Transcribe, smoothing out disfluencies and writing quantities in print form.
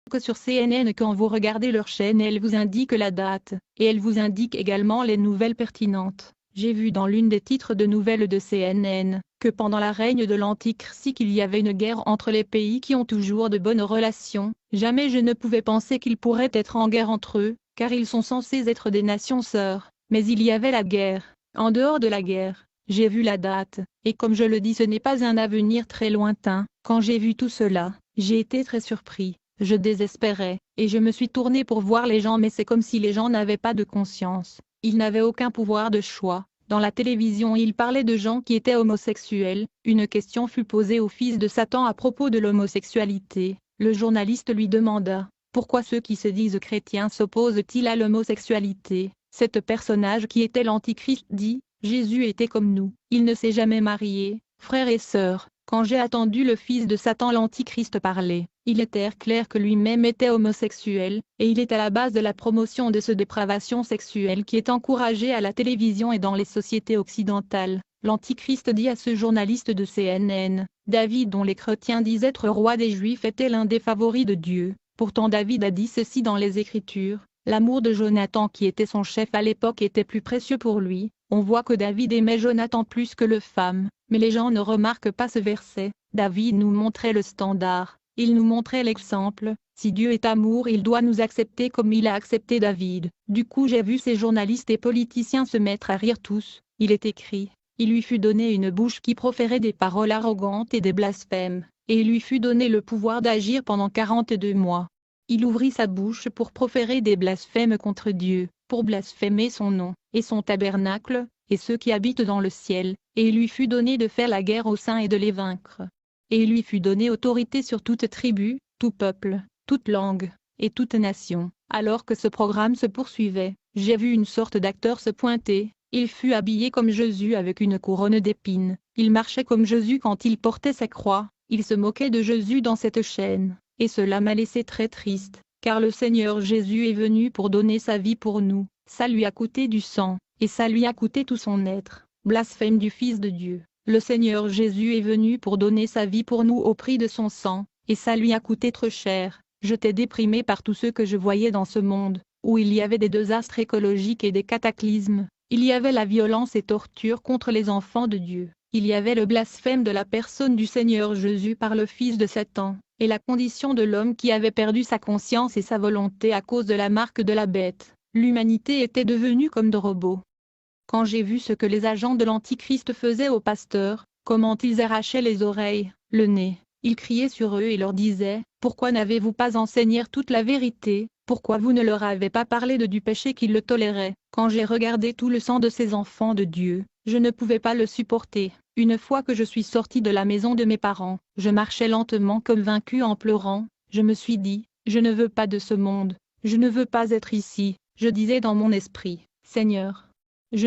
que sur CNN quand vous regardez leur chaîne elle vous indique la date, et elle vous indique également les nouvelles pertinentes. J'ai vu dans l'une des titres de nouvelles de CNN, que pendant la règne de l'Antichrist il y avait une guerre entre les pays qui ont toujours de bonnes relations. Jamais je ne pouvais penser qu'ils pourraient être en guerre entre eux, car ils sont censés être des nations sœurs, mais il y avait la guerre. En dehors de la guerre, j'ai vu la date, et comme je le dis ce n'est pas un avenir très lointain. Quand j'ai vu tout cela, j'ai été très surpris. Je désespérais, et je me suis tourné pour voir les gens mais c'est comme si les gens n'avaient pas de conscience. Ils n'avaient aucun pouvoir de choix. Dans la télévision ils parlaient de gens qui étaient homosexuels. Une question fut posée au fils de Satan à propos de l'homosexualité. Le journaliste lui demanda, pourquoi ceux qui se disent chrétiens s'opposent-ils à l'homosexualité? Cet personnage qui était l'Antichrist dit, Jésus était comme nous, il ne s'est jamais marié. Frères et sœurs, quand j'ai attendu le fils de Satan l'Antichrist parler, il était clair que lui-même était homosexuel, et il est à la base de la promotion de ce dépravation sexuelle qui est encouragée à la télévision et dans les sociétés occidentales. L'Antichrist dit à ce journaliste de CNN, David dont les chrétiens disent être roi des Juifs était l'un des favoris de Dieu. Pourtant David a dit ceci dans les Écritures, l'amour de Jonathan qui était son chef à l'époque était plus précieux pour lui. On voit que David aimait Jonathan plus que le femme, mais les gens ne remarquent pas ce verset. David nous montrait le standard, il nous montrait l'exemple. Si Dieu est amour il doit nous accepter comme il a accepté David. Du coup j'ai vu ces journalistes et politiciens se mettre à rire tous. Il est écrit, il lui fut donné une bouche qui proférait des paroles arrogantes et des blasphèmes, et il lui fut donné le pouvoir d'agir pendant 42 mois. Il ouvrit sa bouche pour proférer des blasphèmes contre Dieu, pour blasphémer son nom, et son tabernacle, et ceux qui habitent dans le ciel, et il lui fut donné de faire la guerre aux saints et de les vaincre. Et il lui fut donné autorité sur toute tribu, tout peuple, toute langue, et toute nation. Alors que ce programme se poursuivait, j'ai vu une sorte d'acteur se pointer. Il fut habillé comme Jésus avec une couronne d'épines, il marchait comme Jésus quand il portait sa croix, il se moquait de Jésus dans cette chaîne, et cela m'a laissé très triste, car le Seigneur Jésus est venu pour donner sa vie pour nous, ça lui a coûté du sang, et ça lui a coûté tout son être. Blasphème du Fils de Dieu, le Seigneur Jésus est venu pour donner sa vie pour nous au prix de son sang, et ça lui a coûté trop cher. J'étais déprimé par tout ce que je voyais dans ce monde, où il y avait des désastres écologiques et des cataclysmes. Il y avait la violence et torture contre les enfants de Dieu. Il y avait le blasphème de la personne du Seigneur Jésus par le fils de Satan, et la condition de l'homme qui avait perdu sa conscience et sa volonté à cause de la marque de la bête. L'humanité était devenue comme de robots. Quand j'ai vu ce que les agents de l'Antichrist faisaient aux pasteurs, comment ils arrachaient les oreilles, le nez, ils criaient sur eux et leur disaient, « Pourquoi n'avez-vous pas enseigné toute la vérité ? Pourquoi vous ne leur avez pas parlé du péché qu'ils le toléraient ?» Quand j'ai regardé tout le sang de ces enfants de Dieu, je ne pouvais pas le supporter. Une fois que je suis sorti de la maison de mes parents, je marchais lentement comme vaincu en pleurant. Je me suis dit, je ne veux pas de ce monde, je ne veux pas être ici. Je disais dans mon esprit, Seigneur, je ne